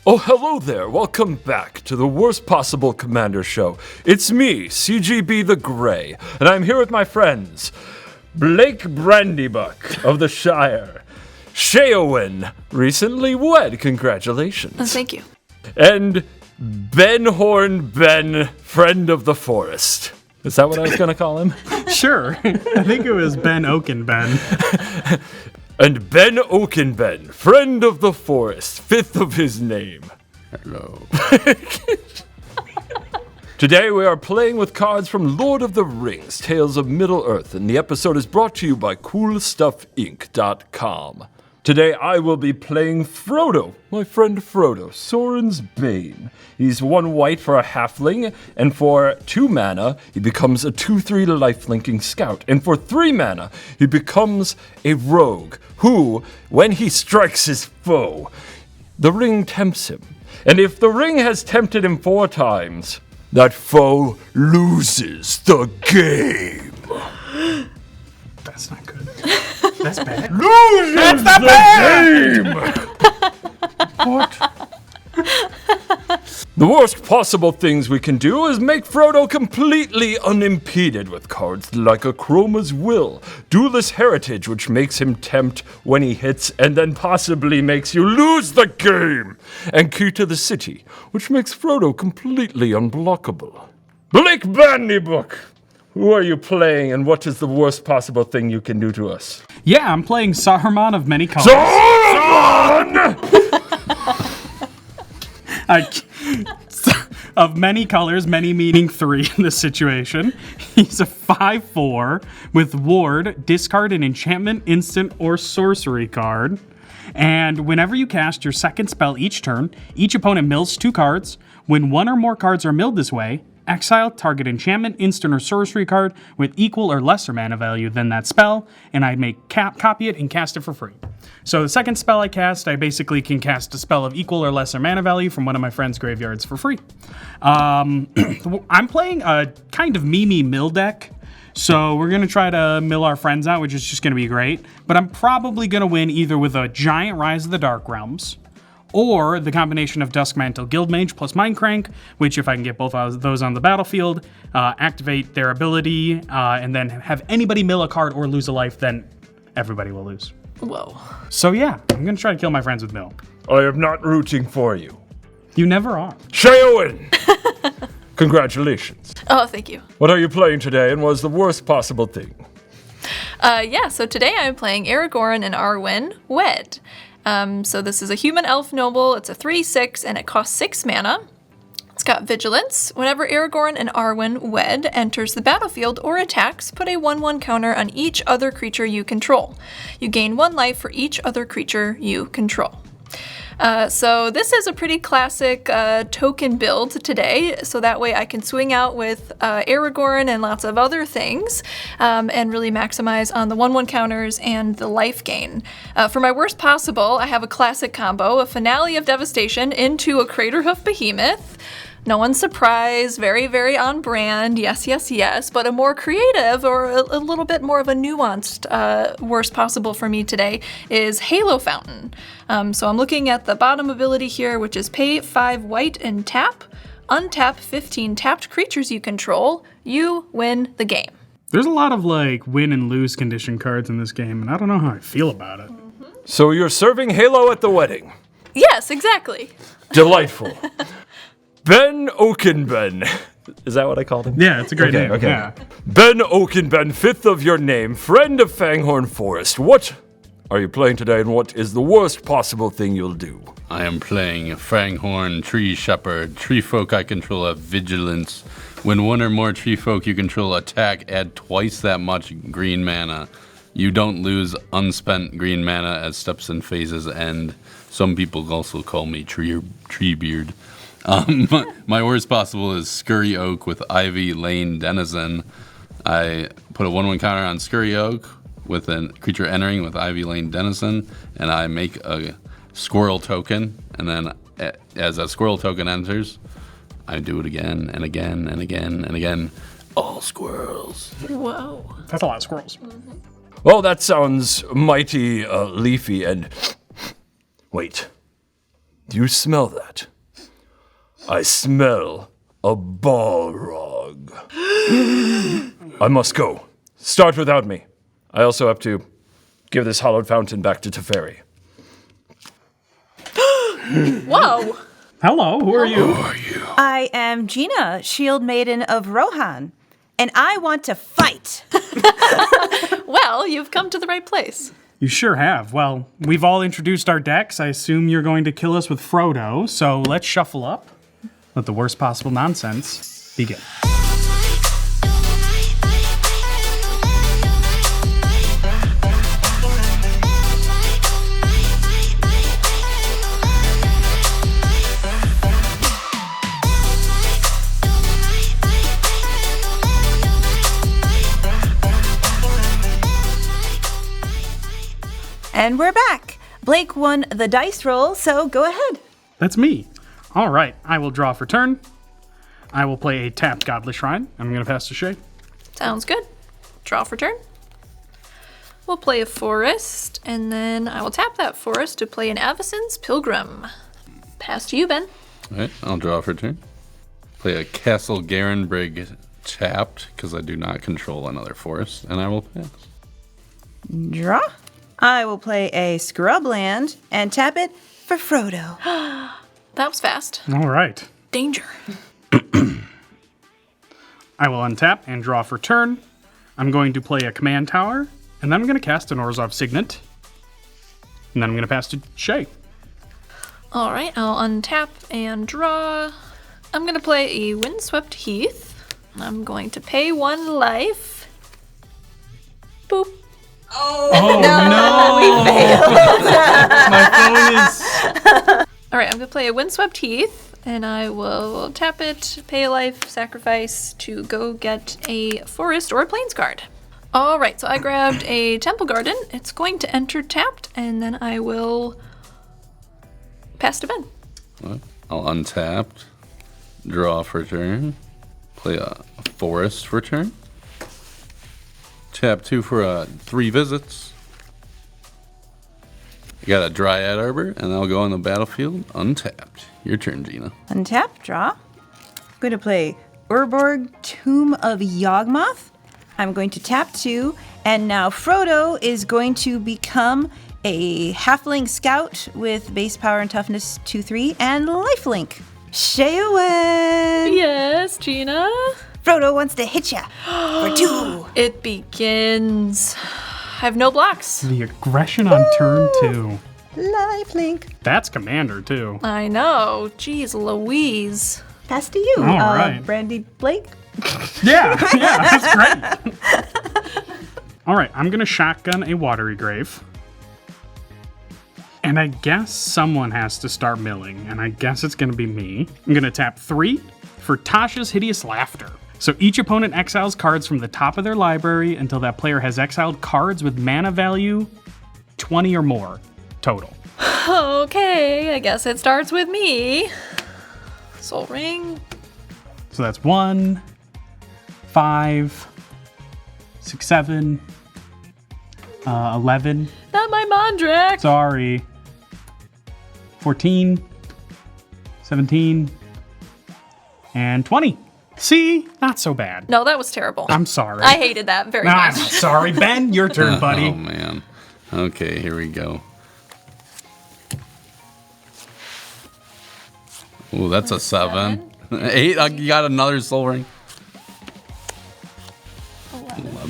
Oh, hello there. Welcome back to the worst possible Commander show. It's me, CGB the Grey, and I'm here with my friends, Blake Brandybuck of the Shire, Shea, recently wed, congratulations. Thank you. And Ben Horn Ben, friend of the forest. Is that what I was going to call him? Sure. I think it was Ben Oakenben. And Ben Oakenben, friend of the forest, fifth of his name. Hello. Today we are playing with cards from Lord of the Rings, Tales of Middle-earth, and the episode is brought to you by CoolStuffInc.com. Today I will be playing Frodo, my friend Frodo, Sauron's Bane. He's 1 white for a halfling, and for 2 mana, he becomes a 2/3 lifelinking scout. And for 3 mana, he becomes a rogue, who, when he strikes his foe, the ring tempts him. And if the ring has tempted him 4 times, that foe loses the game. That's not good. That's bad. Loses the game! What? The worst possible things we can do is make Frodo completely unimpeded with cards like Akroma's Will, Duelist Heritage, which makes him tempt when he hits and then possibly makes you lose the game, and Key to the City, which makes Frodo completely unblockable. Blake Brandybuck, who are you playing and what is the worst possible thing you can do to us? Yeah, I'm playing Saruman of many colors. Saruman! Of many colors, many meaning 3 in this situation. He's a 5/4 with Ward, discard an enchantment, instant, or sorcery card. And whenever you cast your second spell each turn, each opponent mills 2 cards. When 1 or more cards are milled this way, exile target enchantment, instant, or sorcery card with equal or lesser mana value than that spell, and I may copy it and cast it for free. So the second spell I cast, I basically can cast a spell of equal or lesser mana value from one of my friend's graveyards for free. I'm playing a kind of meme mill deck, so we're going to try to mill our friends out, which is just going to be great, but I'm probably going to win either with a giant Rise of the Dark Realms, or the combination of Duskmantle Guildmage plus Mindcrank, which if I can get both of those on the battlefield, activate their ability, and then have anybody mill a card or lose a life, then everybody will lose. Whoa. So yeah, I'm going to try to kill my friends with mill. I am not rooting for you. You never are. Shea! Congratulations. Oh, thank you. What are you playing today and was the worst possible thing? So today I'm playing Aragorn and Arwen Wed. So this is a human elf noble. It's a 3/6 and it costs 6 mana. It's got Vigilance. Whenever Aragorn and Arwen Wed enters the battlefield or attacks, put a 1/1 counter on each other creature you control. You gain 1 life for each other creature you control. So this is a pretty classic token build today, so that way I can swing out with Aragorn and lots of other things and really maximize on the 1/1 counters and the life gain. For my worst possible, I have a classic combo, a Finale of Devastation into a Craterhoof Behemoth. No one's surprised, very, very on brand, yes, yes, yes, but a more creative or a little bit more of a nuanced worst possible for me today is Halo Fountain. So I'm looking at the bottom ability here, which is pay 5 white and tap, untap 15 tapped creatures you control, you win the game. There's a lot of win and lose condition cards in this game, and I don't know how I feel about it. So you're serving Halo at the wedding. Yes, exactly. Delightful. Ben Oakenben. Is that what I called him? Yeah, it's a great name. Okay. Yeah. Ben Oakenben, 5th of your name, friend of Fangorn Forest. What are you playing today and what is the worst possible thing you'll do? I am playing Fangorn Tree Shepherd. Tree folk I control have Vigilance. When 1 or more tree folk you control attack, add twice that much green mana. You don't lose unspent green mana as steps and phases end. Some people also call me Treebeard. My worst possible is Scurry Oak with Ivy Lane Denizen. I put a 1/1 counter on Scurry Oak with a creature entering with Ivy Lane Denizen, and I make a squirrel token, and then as a squirrel token enters, I do it again and again and again and again. All squirrels. Whoa. That's a lot of squirrels. Well, that sounds mighty leafy and... Wait. Do you smell that? I smell a Balrog. I must go. Start without me. I also have to give this hallowed fountain back to Teferi. Whoa! Hello, who are you? I am Gina, Shield Maiden of Rohan, and I want to fight. Well, you've come to the right place. You sure have. Well, we've all introduced our decks. I assume you're going to kill us with Frodo, so let's shuffle up. Let the worst possible nonsense begin. And we're back. Blake won the dice roll, so go ahead. That's me. All right, I will draw for turn. I will play a tapped Godless Shrine. I'm going to pass to Shea. Sounds good. Draw for turn. We'll play a forest, and then I will tap that forest to play an Avacyn's Pilgrim. Pass to you, Ben. All right, I'll draw for turn. Play a Castle Garenbrig tapped, because I do not control another forest, and I will pass. Draw. I will play a Scrubland and tap it for Frodo. That was fast. All right. Danger. I will untap and draw for turn. I'm going to play a Command Tower, and then I'm going to cast an Orzhov Signet. And then I'm going to pass to Shea. All right, I'll untap and draw. I'm going to play a Windswept Heath. I'm going to pay 1 life. Boop. Oh, no! My phone is... All right, I'm going to play a Windswept Heath, and I will tap it, pay a life, sacrifice to go get a forest or a plains guard. All right, so I grabbed a Temple Garden. It's going to enter tapped, and then I will pass to Ben. Right, I'll untap, draw for turn, play a forest for turn. Tap 2 for 3 visits. I got a Dryad Arbor, and I'll go on the battlefield untapped. Your turn, Gina. Untap, draw. I'm going to play Urborg, Tomb of Yawgmoth. I'm going to tap 2, and now Frodo is going to become a halfling scout with base power and toughness 2-3 and lifelink. Shea away. Yes, Gina. Frodo wants to hit ya for 2. It begins. I have no blocks. The aggression on turn 2. Lifelink. That's Commander, too. I know. Jeez Louise. Pass to you. All right. Brandy Blake. Yeah, that's great. All right, I'm going to shotgun a Watery Grave. And I guess someone has to start milling, and I guess it's going to be me. I'm going to tap 3 for Tasha's Hideous Laughter. So each opponent exiles cards from the top of their library until that player has exiled cards with mana value 20 or more total. Okay, I guess it starts with me. Soul Ring. So that's 1, 5, 6, 7, 11. Not my Mondrak. Sorry. 14, 17, and 20. See? Not so bad. No, that was terrible. I'm sorry. I hated that very I'm much. sorry. Ben, your turn, buddy. Oh, man. Okay, here we go. Ooh, that's a 7. 8, you got another soul ring. 11.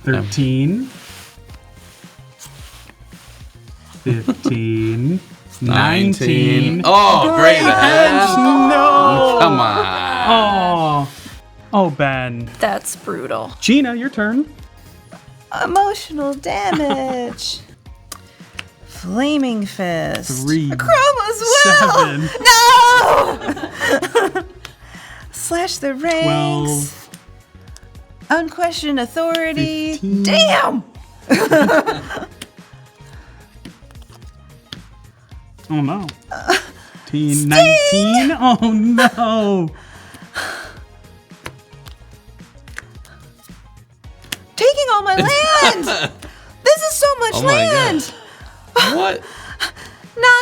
13, 15, 19. Oh, great. No! Come on. Oh, Ben. That's brutal. Gina, your turn. Emotional damage. Flaming Fist. 3, Chroma's Will. 7, No! Slash the ranks. 12, Unquestioned authority. 15. Damn! Oh no. 18, 19. Oh no. Taking all my land! This is so much Oh my land! What?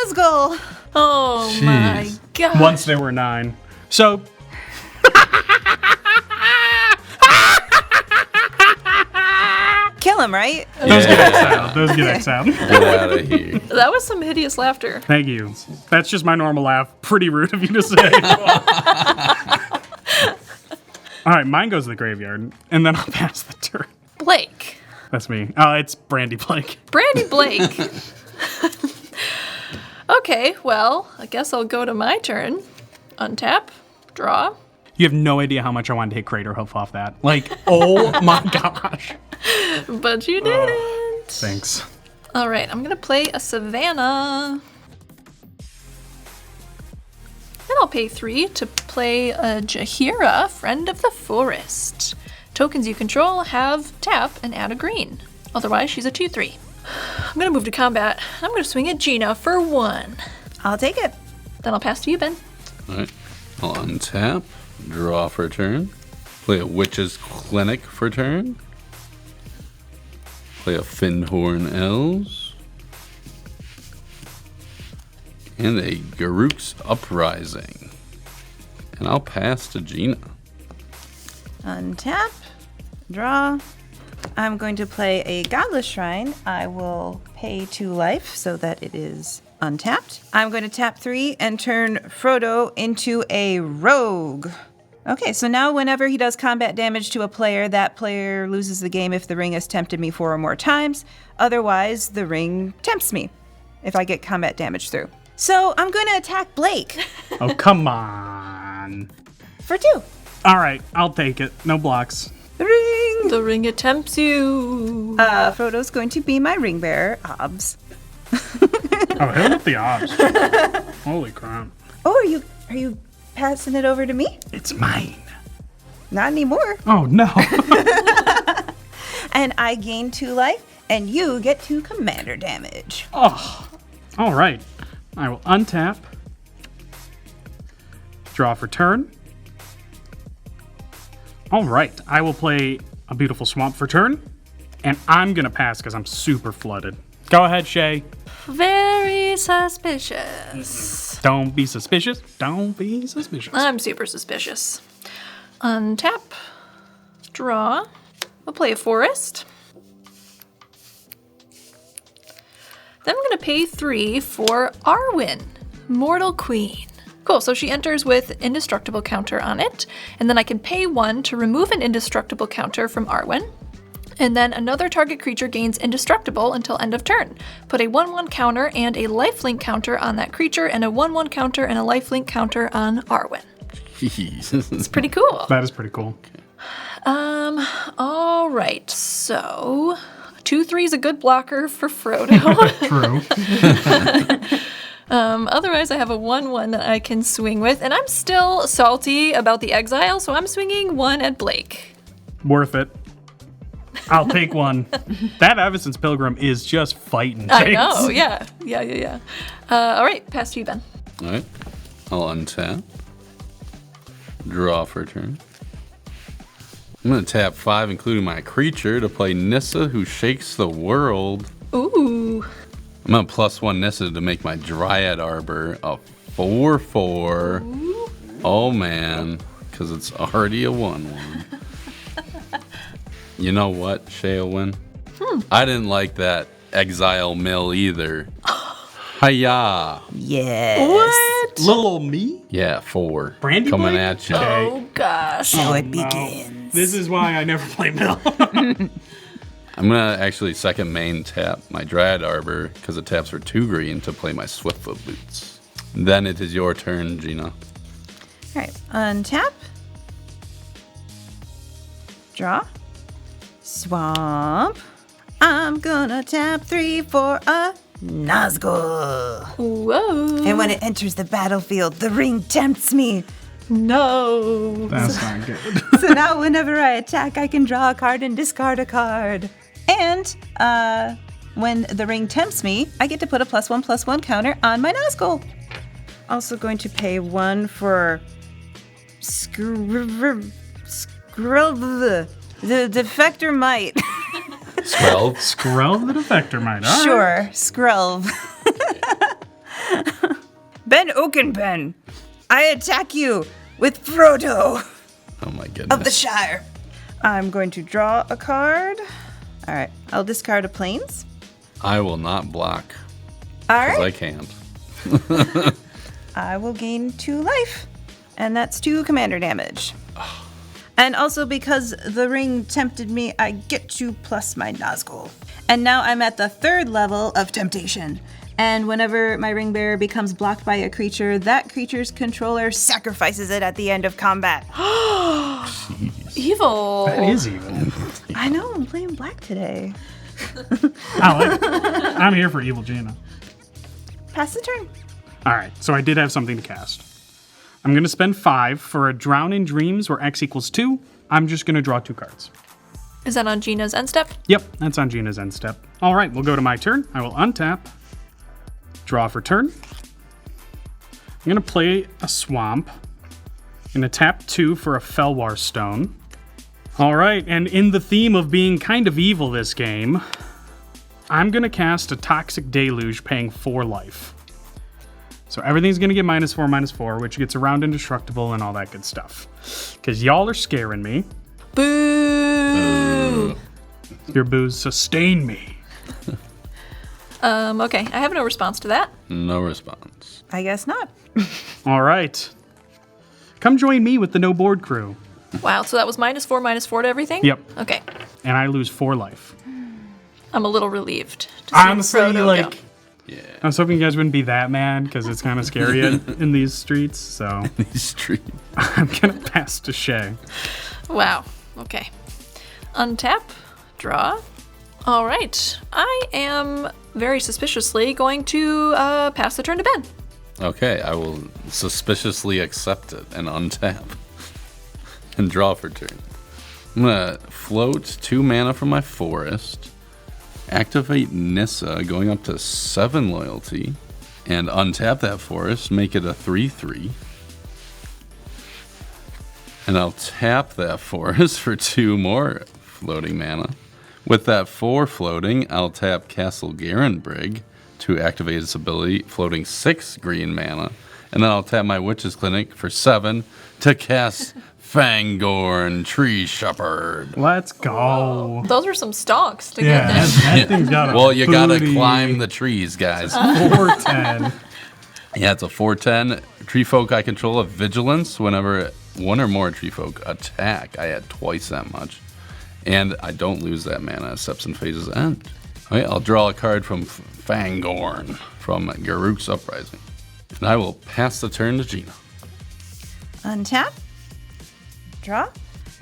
Nazgul. Oh my Jeez. god. Once there were 9. So Kill him, right? those get exiled. Those get exiled. Get out of here. That was some hideous laughter. Thank you. That's just my normal laugh. Pretty rude of you to say. All right, mine goes to the graveyard, and then I'll pass the turn. Blake. That's me. Oh, it's Brandy Blake. Brandy Blake. Okay, well, I guess I'll go to my turn. Untap. Draw. You have no idea how much I wanted to hit Crater Hoof off that. Like, oh my gosh. But you didn't. Thanks. All right, I'm going to play a Savannah. Then I'll pay 3 to play a Jaheira, Friend of the Forest. Tokens you control have tap and add a green. Otherwise, she's a 2/3. I'm going to move to combat. I'm going to swing at Gina for 1. I'll take it. Then I'll pass to you, Ben. All right. I'll untap, draw for a turn, play a Witch's Clinic for a turn, play a Fangorn Elves, and a Garruk's Uprising. And I'll pass to Gina. Untap. Draw. I'm going to play a Godless Shrine. I will pay 2 life so that it is untapped. I'm going to tap 3 and turn Frodo into a rogue. Okay, so now whenever he does combat damage to a player, that player loses the game if the ring has tempted me 4 or more times. Otherwise, the ring tempts me if I get combat damage through. So I'm going to attack Blake Oh, come on. for 2. All right, I'll take it. No blocks. The ring! The ring attempts you. Frodo's going to be my ring bearer, Obs. Oh, hit with the obs. Holy crap. Oh, are you passing it over to me? It's mine. Not anymore. Oh, no. And I gain 2 life, and you get 2 commander damage. Oh, all right. I will untap, draw for turn. All right, I will play a Beautiful Swamp for turn, and I'm going to pass because I'm super flooded. Go ahead, Shea. Very suspicious. Don't be suspicious. Don't be suspicious. I'm super suspicious. Untap. Draw. I'll play a forest. Then I'm going to pay 3 for Arwen, Mortal Queen. Cool, so she enters with indestructible counter on it, and then I can pay 1 to remove an indestructible counter from Arwen. And then another target creature gains indestructible until end of turn. Put a 1/1 counter and a lifelink counter on that creature, and a 1/1 counter and a lifelink counter on Arwen. It's pretty cool. That is pretty cool. All right, so 2/3 is a good blocker for Frodo. True. Otherwise, I have a 1/1 that I can swing with, and I'm still salty about the exile, so I'm swinging 1 at Blake. Worth it. I'll take 1. That Evanston's Pilgrim is just fighting I things. know, yeah. All right, pass to you, Ben. All right. I'll untap, draw for a turn. I'm going to tap 5, including my creature, to play Nissa, who shakes the world. Ooh. I'm going to +1 Nissa to make my Dryad Arbor a 4/4. Oh, man, because it's already a 1/1. You know what, Shea will win? I didn't like that Exile Mill either. Hiya! Yes. What? Little old me? Yeah, 4. Brandy coming Blake? at you. Oh, gosh. So it No. begins. This is why I never play Mill. I'm going to actually second main tap my Dryad Arbor because it taps for 2 green to play my Swiftfoot Boots. Then it is your turn, Gina. All right, untap. Draw. Swamp. I'm gonna tap 3 for a Nazgul. Whoa. And when it enters the battlefield, the ring tempts me. No. That's not good. So now whenever I attack, I can draw a card and discard a card. And when the ring tempts me, I get to put a +1/+1 counter on my Nazgul. Also going to pay 1 for Squirrel, the Defector Might. 12. Squirrel the Defector might. All right. Sure, Skrelv. Ben Oakenpen, I attack you with Frodo Oh my goodness. of the Shire. I'm going to draw a card. All right, I'll discard a plains. I will not block. All Because right, I can't. I will gain 2 life, and that's 2 commander damage. And also because the ring tempted me, I get to plus my Nazgul. And now I'm at the 3rd level of temptation. And whenever my ring bearer becomes blocked by a creature, that creature's controller sacrifices it at the end of combat. Evil. That is evil. I know, I'm playing black today. I like it. I'm here for evil Gina. Pass the turn. All right, so I did have something to cast. I'm going to spend 5 for a Drown in Dreams where X equals 2. I'm just going to draw 2 cards. Is that on Gina's end step? Yep, that's on Gina's end step. All right, we'll go to my turn. I will untap, draw for turn. I'm going to play a Swamp. I'm going to tap 2 for a Felwar Stone. All right, and in the theme of being kind of evil this game, I'm going to cast a Toxic Deluge paying 4 life. So everything's going to get -4/-4, which gets around indestructible and all that good stuff. Because y'all are scaring me. Boo! Your boos sustain me. Okay, I have no response to that. No response. I guess not. All right. Come join me with the no board crew. Wow, so that was -4/-4 to everything? Yep. Okay, And I lose 4 life. I'm a little relieved. To see Honestly, Frodo like, go. Yeah. I was hoping you guys wouldn't be that mad because it's kind of scary in these streets. So These streets. I'm going to pass to Shea. Wow, okay. Untap, draw. All right, I am very suspiciously going to pass the turn to Ben. Okay, I will suspiciously accept it and untap. And draw for turn. I'm going to float 2 mana from my forest. Activate Nissa, going up to 7 loyalty, and untap that forest, make it a 3/3. And I'll tap that forest for 2 more floating mana. With that 4 floating, I'll tap Castle Garenbrig to activate its ability, floating 6 green mana. And then I'll tap my Witch's Clinic for 7 to cast Fangorn, Tree Shepherd. Let's go. Those are some stonks to Yeah, get there. that thing's got a Well, you gotta booty. climb the trees, guys. 410. Yeah, it's a 4/10. Tree folk I control have vigilance. Whenever 1 or more tree folk attack, I add twice that much. And I don't lose that mana as steps and phases end. Okay, I'll draw a card from Fangorn from Garruk's Uprising. And I will pass the turn to Gina. Untap. Draw.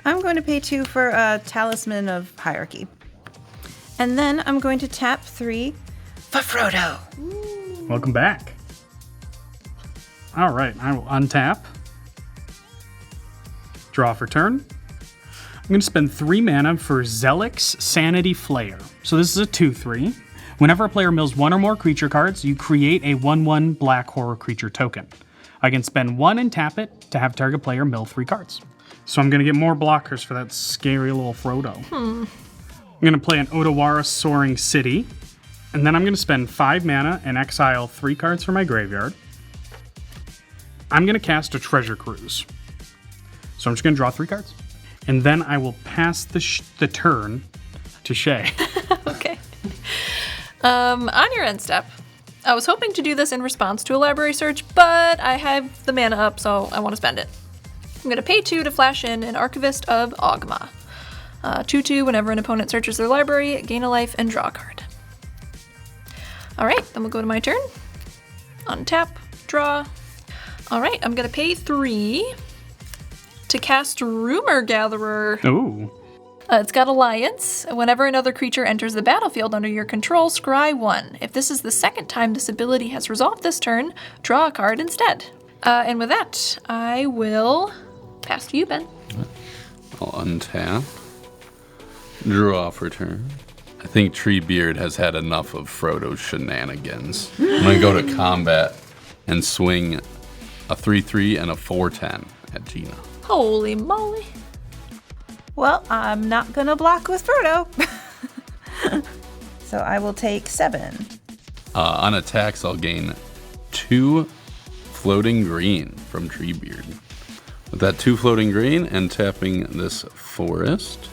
I'm going to pay 2 for a Talisman of Hierarchy. And then I'm going to tap 3 for Frodo. Welcome back. All right, I will untap. Draw for turn. I'm going to spend 3 mana for Zelix Sanity Flayer. So this is a 2/3. Whenever a player mills 1 or more creature cards, you create a 1/1 black horror creature token. I can spend 1 and tap it to have target player mill 3 cards. So I'm going to get more blockers for that scary little Frodo. I'm going to play an Odawara Soaring City. And then I'm going to spend 5 mana and exile 3 cards from my graveyard. I'm going to cast a Treasure Cruise. So I'm just going to draw 3 cards. And then I will pass the turn to Shea. Okay. On your end step, I was hoping to do this in response to a library search, but I have the mana up, so I want to spend it. I'm going to pay 2 to flash in an Archivist of Ogma. 2/2, whenever an opponent searches their library, gain a life and draw a card. All right, then we'll go to my turn. Untap, draw. All right, I'm going to pay 3 to cast Rumor Gatherer. Ooh. It's got Alliance. Whenever another creature enters the battlefield under your control, scry 1. If this is the second time this ability has resolved this turn, draw a card instead. And with that, I will pass to you, Ben. I'll untap. Draw for turn. I think Treebeard has had enough of Frodo's shenanigans. I'm going to go to combat and swing a 3/3 and a 4/10 at Gina. Holy moly. Well, I'm not going to block with Frodo. So I will take 7. On attacks, I'll gain 2 floating green from Treebeard. With that 2 floating green and tapping this forest,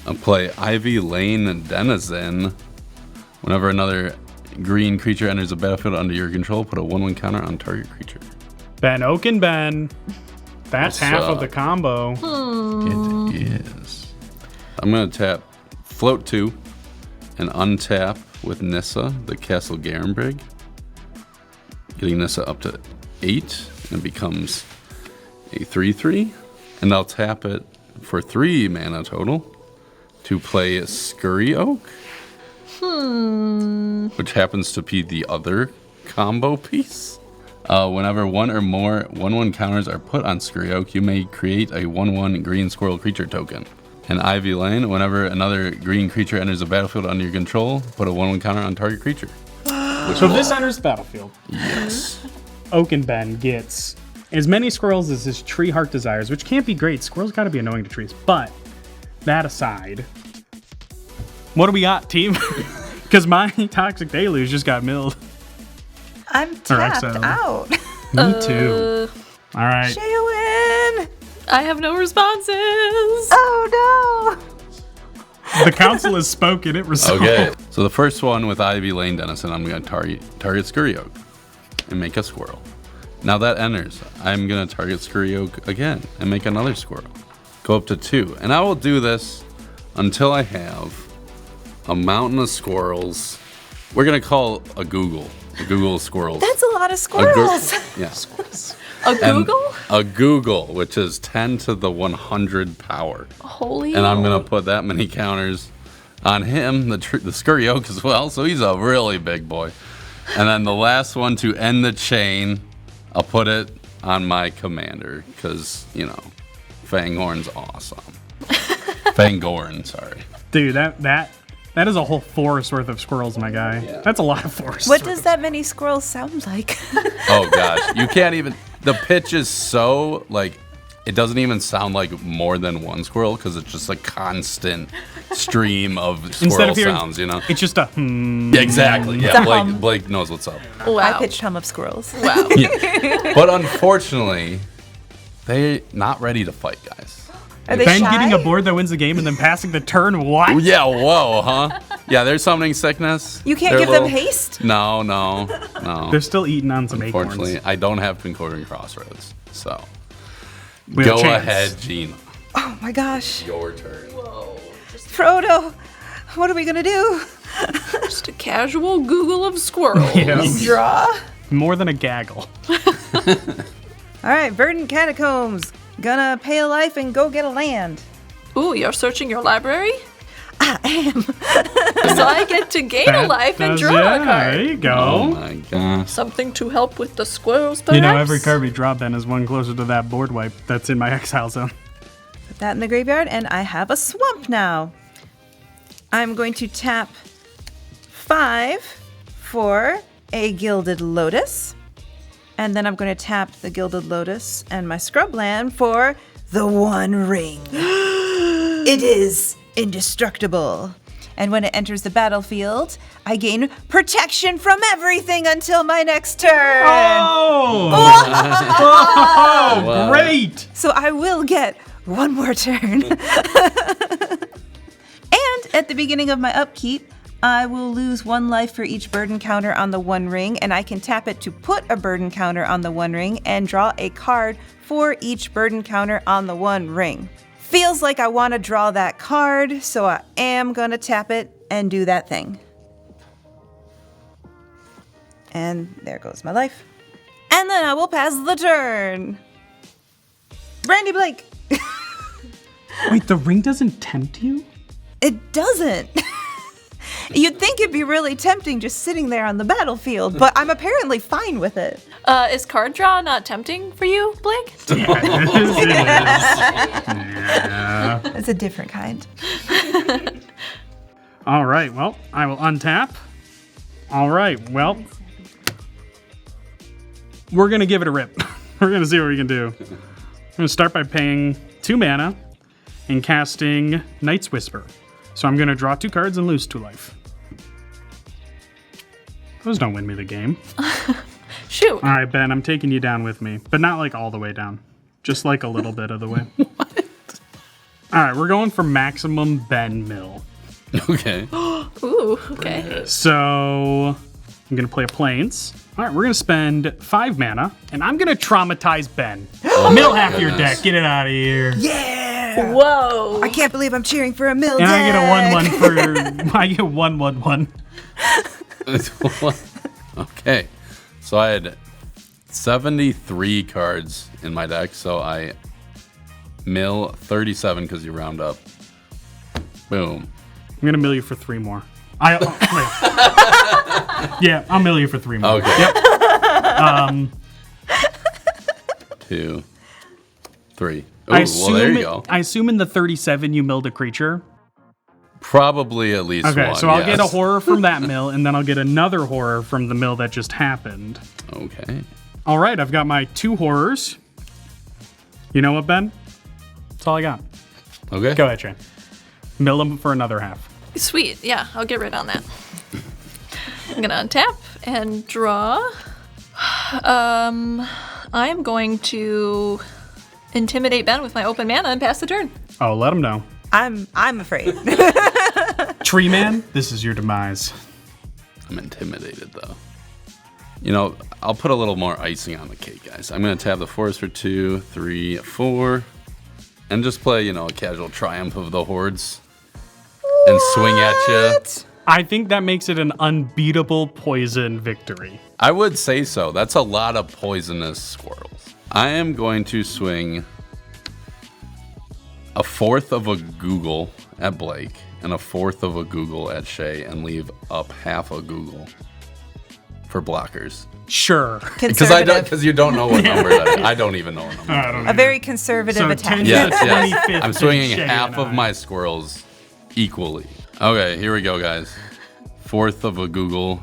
I'll play Ivy Lane Denizen. Whenever another green creature enters the battlefield under your control, put a 1/1 counter on target creature. Ben Oaken Ben. That's What's half of up? the combo. It is. I'm going to tap Float 2 and untap with Nissa, the Castle Garenbrig. Getting Nissa up to 8, and it becomes a 3/3. And I'll tap it for 3 mana total to play Scurry Oak. Which happens to be the other combo piece. Whenever 1 or more 1/1 counters are put on Scurry Oak, you may create a 1/1 green squirrel creature token. And Ivy Lane, whenever another green creature enters the battlefield under your control, put a 1/1 counter on target creature. So if this enters the battlefield, Yes. Oaken Ben gets as many squirrels as his tree heart desires, which can't be great. Squirrels gotta be annoying to trees. But that aside, what do we got, team? Because my Toxic Deluge just got milled. I'm tapped exiled. out. Me too. All right. Shaywin! I have no responses. Oh no! The council has spoken. It resolved. Okay. So the first one with Ivy Lane Denizen, I'm going to target Scurry Oak and make a squirrel. Now that enters, I'm going to target Scurry Oak again and make another squirrel. Go up to 2. And I will do this until I have a mountain of squirrels. We're going to call a Google of squirrels. That's a lot of squirrels. Yes. A Google? A Google, which is 10 to the 100 power. Holy. And I'm going to put that many counters on him, the Scurry Oak as well, so he's a really big boy. And then the last one to end the chain, I'll put it on my commander, because, you know, Fangorn's awesome. Fangorn, sorry. Dude, that is a whole forest worth of squirrels, my guy. Yeah. That's a lot of forest. What worth does of- that many squirrels sound like? Oh, gosh. You can't even... The pitch is so, like... It doesn't even sound like more than one squirrel, because it's just a constant stream of Instead squirrel of hearing, sounds, you know? it's just a Yeah, exactly. It's a Yeah, hum. Blake knows what's up. Wow. High-pitched hum of squirrels. Wow. But unfortunately, they're not ready to fight, guys. Are they Ben shy? getting a board that wins the game and then passing the turn. What? Yeah, whoa, huh? Yeah, they're summoning sickness. You can't They're give a them little- haste? No. They're still eating on some Unfortunately, acorns. I don't have Concordant Crossroads. So, We have go a chance. ahead, Gina. Oh my gosh. Your turn. Frodo, what are we gonna do? Just a casual Google of squirrels. Yeah. Draw? More than a gaggle. Alright, Verdant Catacombs. Gonna pay a life and go get a land. Ooh, you're searching your library? I am. So I get to gain a life and draw a There card. you go. Oh my gosh. Something to help with the squirrels, perhaps? You know, every card we draw, Ben, is one closer to that board wipe that's in my exile zone. Put that in the graveyard, and I have a swamp now. I'm going to tap 5 for a Gilded Lotus. And then I'm going to tap the Gilded Lotus and my Scrubland for the One Ring. It is indestructible. And when it enters the battlefield, I gain protection from everything until my next turn. Oh! Wow. Great! So I will get one more turn. And at the beginning of my upkeep, I will lose 1 life for each burden counter on the One Ring, and I can tap it to put a burden counter on the One Ring and draw a card for each burden counter on the One Ring. Feels like I want to draw that card, so I am going to tap it and do that thing. And there goes my life. And then I will pass the turn. Brandy Blake. Wait, the ring doesn't tempt you? It doesn't. You'd think it'd be really tempting just sitting there on the battlefield, but I'm apparently fine with it. Is card draw not tempting for you, Blake? It's a different kind. All right, well, I will untap. All right, well, we're going to give it a rip. We're going to see what we can do. I'm going to start by paying 2 mana and casting Night's Whisper. So I'm going to draw 2 cards and lose 2 life. Those don't win me the game. Shoot. All right, Ben, I'm taking you down with me, but not like all the way down. Just like a little bit of the way. What? All right, we're going for maximum Ben Mill. Okay. Ooh, okay. So I'm going to play a Plains. All right, we're going to spend 5 mana, and I'm going to traumatize Ben. Mill half your deck. Get it out of here. Yeah! Whoa. I can't believe I'm cheering for a mill And deck. I get a 1/1 for... I get 1/1/1. Okay. So I had 73 cards in my deck, so I mill 37 because you round up. Boom. I'm going to mill you for 3 more. Yeah, I'll mill you for 3 more. Okay. Yep. 2, 3. Oh, well, there you go. I assume in the 37 you milled a creature. Probably at least Okay, one. so I'll get a yes. horror from that mill, and then I'll get another horror from the mill that just happened. Okay. All right, I've got my 2 horrors. You know what, Ben? That's all I got. Okay. Go ahead, Shane. Mill them for another half. Sweet. Yeah, I'll get rid on that. I'm going to untap and draw. I'm going to intimidate Ben with my open mana and pass the turn. Oh, let them know. I'm afraid. Tree Man, this is your demise. I'm intimidated, though. You know, I'll put a little more icing on the cake, guys. I'm going to tab the forest for 2, 3, 4, and just play, a casual triumph of the hordes and swing at you. I think that makes it an unbeatable poison victory. I would say so. That's a lot of poisonous squirrels. I am going to swing a 1/4 of a Google at Blake and a 1/4 of a Google at Shea and leave up half a Google for blockers. Sure. Conservative. Because you don't know what number that is. I don't even know what number. I don't A very conservative So attack. 10 Yes, to yes. 25th I'm swinging Shea half and of I. my squirrels equally. Okay, here we go, guys. 1/4 of a Google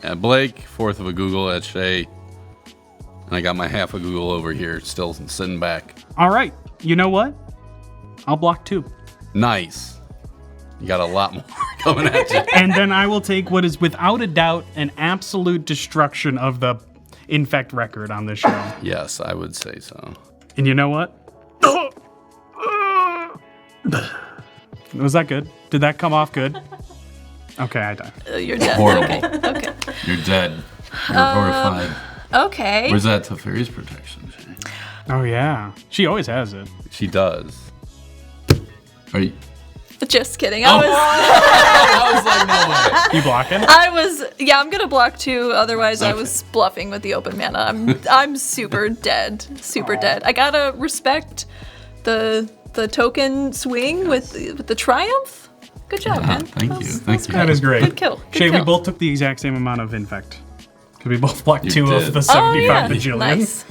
at Blake, 1/4 of a Google at Shea, and I got my half a Google over here, still sitting back. All right. You know what? I'll block 2. Nice. You got a lot more coming at you. And then I will take what is without a doubt an absolute destruction of the infect record on this show. Yes, I would say so. And you know what? Was that good? Did that come off good? Okay, I died. You're dead. Horrible. Okay. You're dead. You're horrified. Okay. Where's that Teferi's protection, Shane? Oh, yeah. She always has it. She does. Are you? Just kidding. I was like, no way. You blocking? I'm gonna block 2. Otherwise, I was bluffing with the open mana. I'm super dead. Super dead. I gotta respect the token swing with the triumph. Good job, man. Thank you. Thank you. That is great. Good kill. Good Shay, kill. we both took the exact same amount of infect. Because we both blocked You 2 did. of the 75 bajillion. Nice.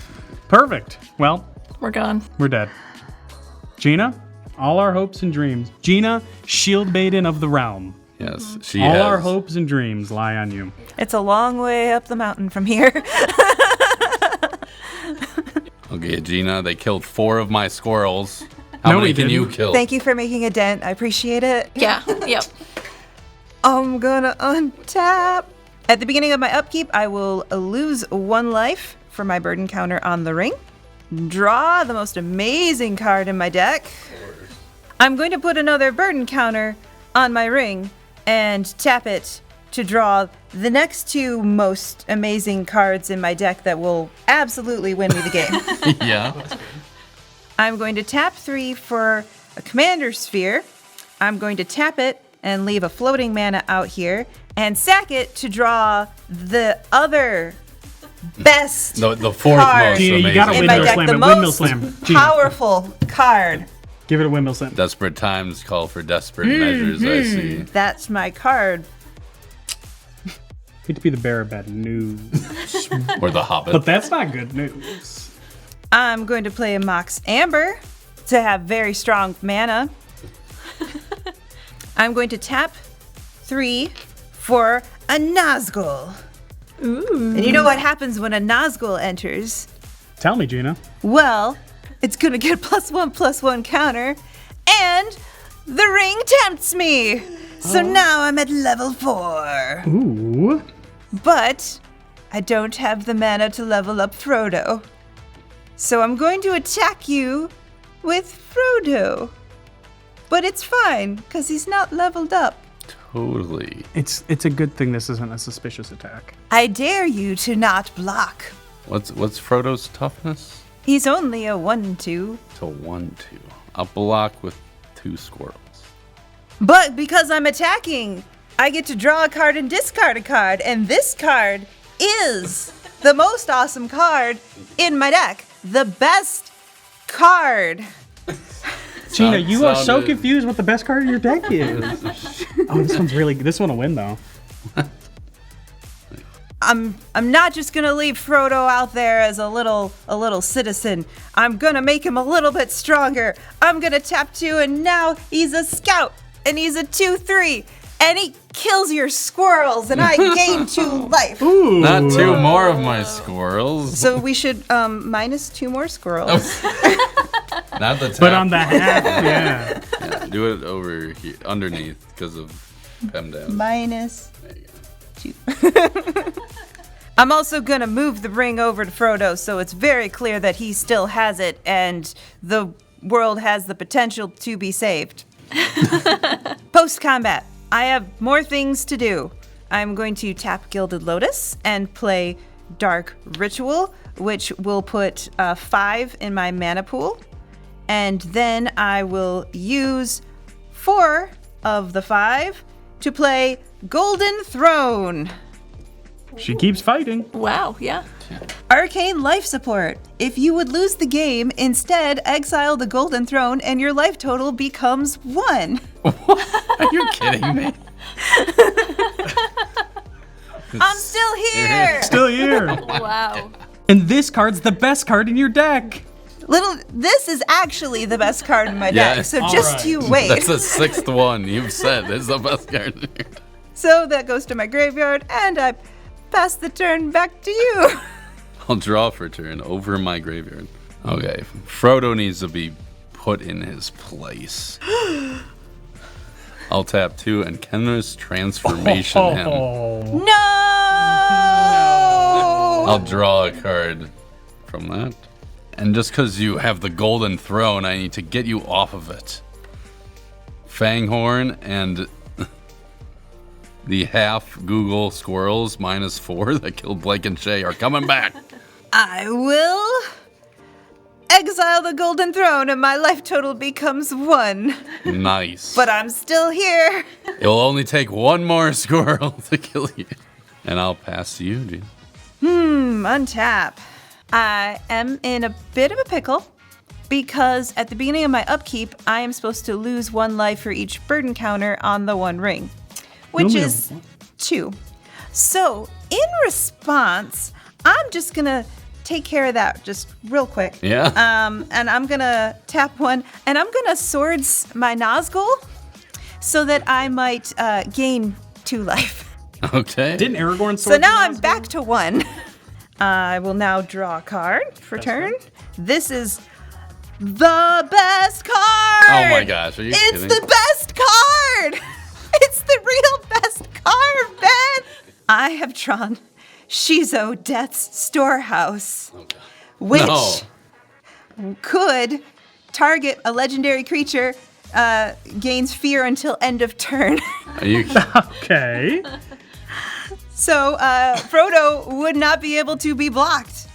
Perfect. Well, We're gone. we're dead. Gina, all our hopes and dreams. Gina, shield maiden of the realm. Yes, she All has. our hopes and dreams lie on you. It's a long way up the mountain from here. Okay, Gina, they killed 4 of my squirrels. How No, many we can you didn't. kill? Thank you for making a dent. I appreciate it. Yeah. Yep. I'm gonna untap. At the beginning of my upkeep, I will lose 1 life for my burden counter on the ring. Draw the most amazing card in my deck. I'm going to put another burden counter on my ring and tap it to draw the next 2 most amazing cards in my deck that will absolutely win me the game. Yeah. I'm going to tap 3 for a commander sphere. I'm going to tap it and leave a floating mana out here and sack it to draw the other best The 4th card most Gina, amazing. you gotta in my windmill deck. slam The it, windmill most slam. Gina. powerful card. Give it a windmill slam. Desperate times call for desperate measures, I see. That's my card. Hate to be the bearer of bad news. Or the Hobbit. But that's not good news. I'm going to play a Mox Amber to have very strong mana. I'm going to tap 3 for a Nazgul. Ooh. And you know what happens when a Nazgul enters? Tell me, Gina. Well, it's gonna get +1/+1 counter, and the ring tempts me. So now I'm at level 4. Ooh. But I don't have the mana to level up Frodo. So I'm going to attack you with Frodo. But it's fine, because he's not leveled up. Totally. It's a good thing this isn't a suspicious attack. I dare you to not block. What's Frodo's toughness? He's only a 1/2. It's a 1/2. I'll block with 2 squirrels. But because I'm attacking, I get to draw a card and discard a card, and this card is the most awesome card in my deck. The best card. Gina, you are so sounded- confused what the best card in your deck is. Oh, this one will win though. I'm not just gonna leave Frodo out there as a little citizen. I'm gonna make him a little bit stronger. I'm gonna tap 2, and now he's a scout, and he's a 2/3, and he kills your squirrels, and I gain 2 life. Ooh. Not 2 more of my squirrels. So we should minus 2 more squirrels. Not the tap. But on the half, yeah. Yeah, do it over here, underneath, because of PEMDAS. Minus 2. I'm also gonna move the ring over to Frodo, so it's very clear that he still has it, and the world has the potential to be saved. Post-combat, I have more things to do. I'm going to tap Gilded Lotus and play Dark Ritual, which will put 5 in my mana pool. And then I will use 4 of the 5 to play Golden Throne. She keeps fighting. Wow, yeah. Arcane Life Support. If you would lose the game, instead exile the Golden Throne and your life total becomes 1. Are you kidding me? I'm still here! Still here. Wow. And this card's the best card in your deck. This is actually the best card in my Yeah. deck, so just right. you wait. That's the 6th one you've said. It's the best card in here. So that goes to my graveyard, and I pass the turn back to you. I'll draw for turn over my graveyard. Okay, Frodo needs to be put in his place. I'll tap 2 and Kenra's transformation him. Oh. No! I'll draw a card from that. And just because you have the Golden Throne, I need to get you off of it. Fangorn and the half Google squirrels -4 that killed Blake and Shea are coming back. I will exile the Golden Throne, and my life total becomes 1. Nice. But I'm still here. It will only take 1 more squirrel to kill you. And I'll pass to you, Gene. Untap. I am in a bit of a pickle because at the beginning of my upkeep, I am supposed to lose 1 life for each burden counter on the 1 ring, which Only is 2. So in response, I'm just gonna take care of that just real quick. Yeah. And I'm gonna tap 1, and I'm gonna swords my Nazgul so that I might gain 2 life. Okay. Didn't Aragorn So sword now you I'm last back game? to 1. I will now draw a card for turn. This is the best card. Oh my gosh, are you It's kidding? the best card. It's the real best card, Ben. I have drawn Shizo Death's Storehouse, which No. could target a legendary creature, gains fear until end of turn. Are you Okay. So Frodo would not be able to be blocked.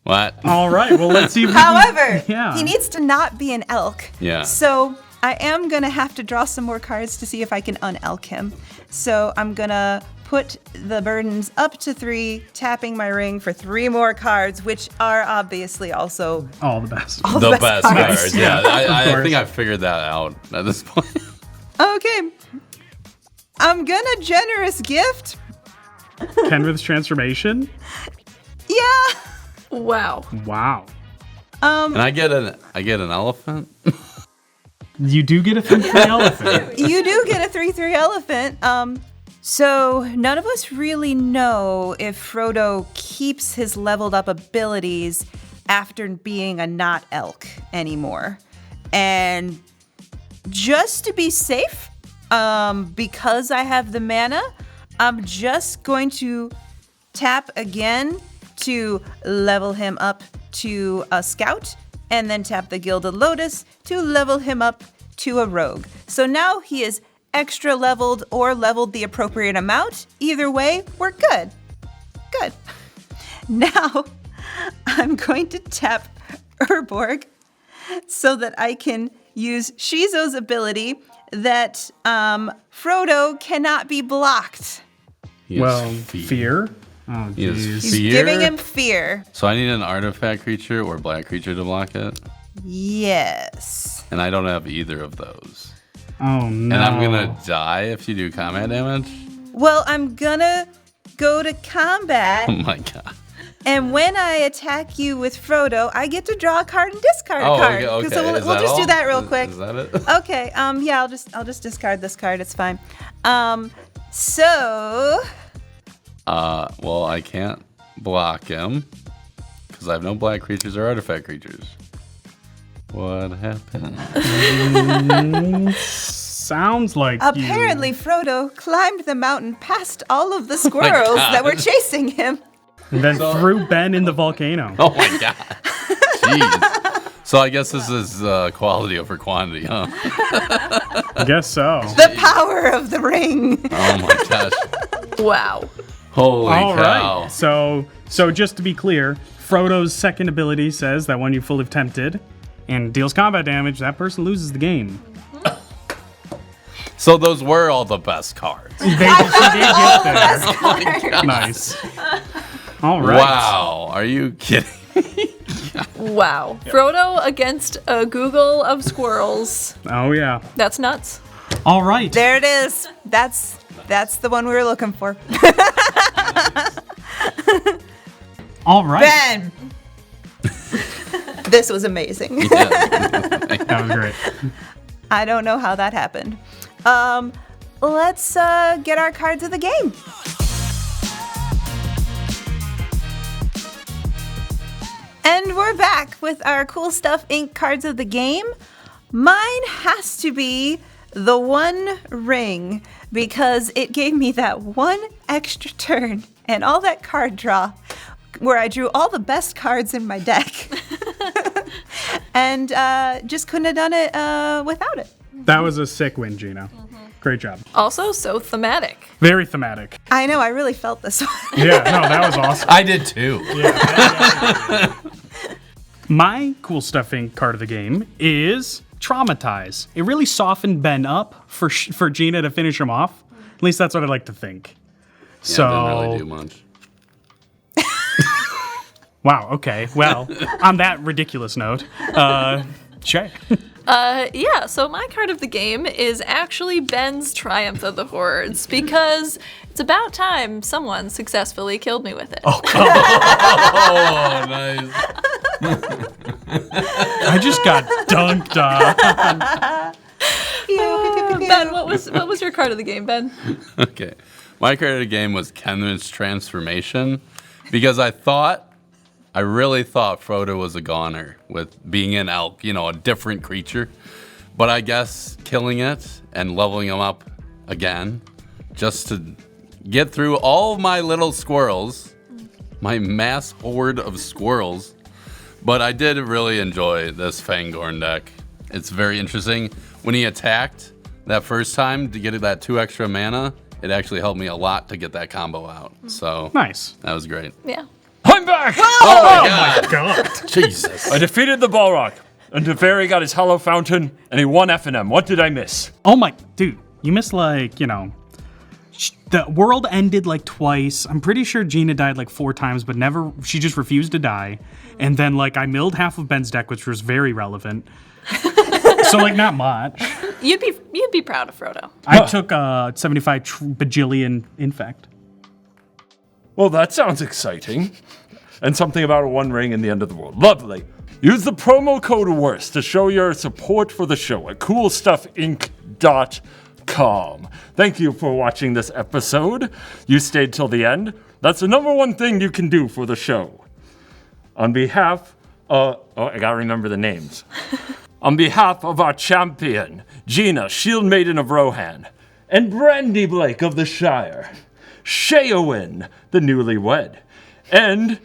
What? All right. Well, let's see if we can- However, Yeah. he needs to not be an elk. Yeah. So I am going to have to draw some more cards to see if I can un-elk him. So I'm going to put the burdens up to 3, tapping my ring for 3 more cards, which are obviously also all the best. The best cards. Yeah, I course. think I figured that out at this point. Okay. I'm going to generous gift. Kenrith's transformation. Yeah. Wow. Wow. And I get an elephant. You do get a 3/3 elephant. You do get a 3/3 elephant. So none of us really know if Frodo keeps his leveled up abilities after being a not elk anymore. And just to be safe, because I have the mana, I'm just going to tap again to level him up to a scout, and then tap the Gilded Lotus to level him up to a rogue. So now he is extra leveled or leveled the appropriate amount. Either way, we're good. Good. Now, I'm going to tap Urborg so that I can use Shizo's ability that Frodo cannot be blocked. He has Well, fear? Oh, He has jeez. He's Fear? giving him fear. So I need an artifact creature or black creature to block it. Yes. And I don't have either of those. Oh, no. And I'm gonna die if you do combat damage. Well, I'm gonna go to combat, Oh my god. and when I attack you with Frodo, I get to draw a card and discard a Oh, card. okay. So we'll Is just that do all? that real quick. Is that it? Okay. Yeah. I'll just discard this card. It's fine. So Well, I can't block him because I have no black creatures or artifact creatures. What happened? Sounds like apparently Frodo climbed the mountain past all of the squirrels that were God. chasing him. And then threw Ben in the volcano. Oh my god. Jeez. So I guess this is quality over quantity, huh? I guess so. The power of the ring. Oh my gosh. Wow. Holy All cow. right. So just to be clear, Frodo's second ability says that when you fully tempted and deals combat damage, that person loses the game. So those were all the best cards. She did get there. Nice. All right. Wow. Are you kidding? Wow. Frodo against a Google of squirrels. Oh yeah. That's nuts. All right. There it is. That's the one we were looking for. All right. Ben. This was amazing. That was great. I don't know how that happened. Let's get our cards of the game. And we're back with our Cool Stuff Inc. cards of the game. Mine has to be the One Ring because it gave me that one extra turn and all that card draw where I drew all the best cards in my deck. And just couldn't have done it without it. That was a sick win, Gina. Great job. Also, so thematic. Very thematic. I know, I really felt this one. Yeah, no, that was awesome. I did too. My Cool Stuff Inc. card of the game is Traumatize. It really softened Ben up for Gina to finish him off. At least that's what I like to think. Yeah, didn't really do much. Wow, okay. Well, on that ridiculous note, Shea. Yeah, so my card of the game is actually Ben's Triumph of the Hordes because it's about time someone successfully killed me with it. Oh, nice. I just got dunked on. Ben, what was your card of the game, Ben? Okay. My card of the game was Kenrich's Transformation because I really thought Frodo was a goner with being an elk, a different creature. But I guess killing it and leveling him up again just to get through all of my little squirrels, my mass horde of squirrels. But I did really enjoy this Fangorn deck. It's very interesting. When he attacked that first time to get that 2 extra mana, it actually helped me a lot to get that combo out. So Nice. that was great. Yeah. I'm back! Oh my god. God. Jesus. I defeated the Balrog, and Teferi got his Hollow Fountain, and he won F&M. What did I miss? Oh my, dude, you missed the world ended twice. I'm pretty sure Gina died 4 times, but she just refused to die. And then I milled half of Ben's deck, which was very relevant. So not much. You'd be proud of Frodo. I took 75 bajillion infect. Well, that sounds exciting. And something about a One Ring in the end of the world. Lovely. Use the promo code WORST to show your support for the show at coolstuffinc.com. Thank you for watching this episode. You stayed till the end. That's the number one thing you can do for the show. On behalf I gotta remember the names. On behalf of our champion, Gina, Shield Maiden of Rohan, and Brandy Blake of the Shire, Shea, the newlywed, and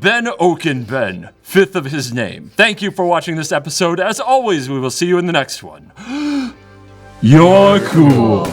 Ben Oakenben, fifth of his name. Thank you for watching this episode. As always, we will see you in the next one. You're cool.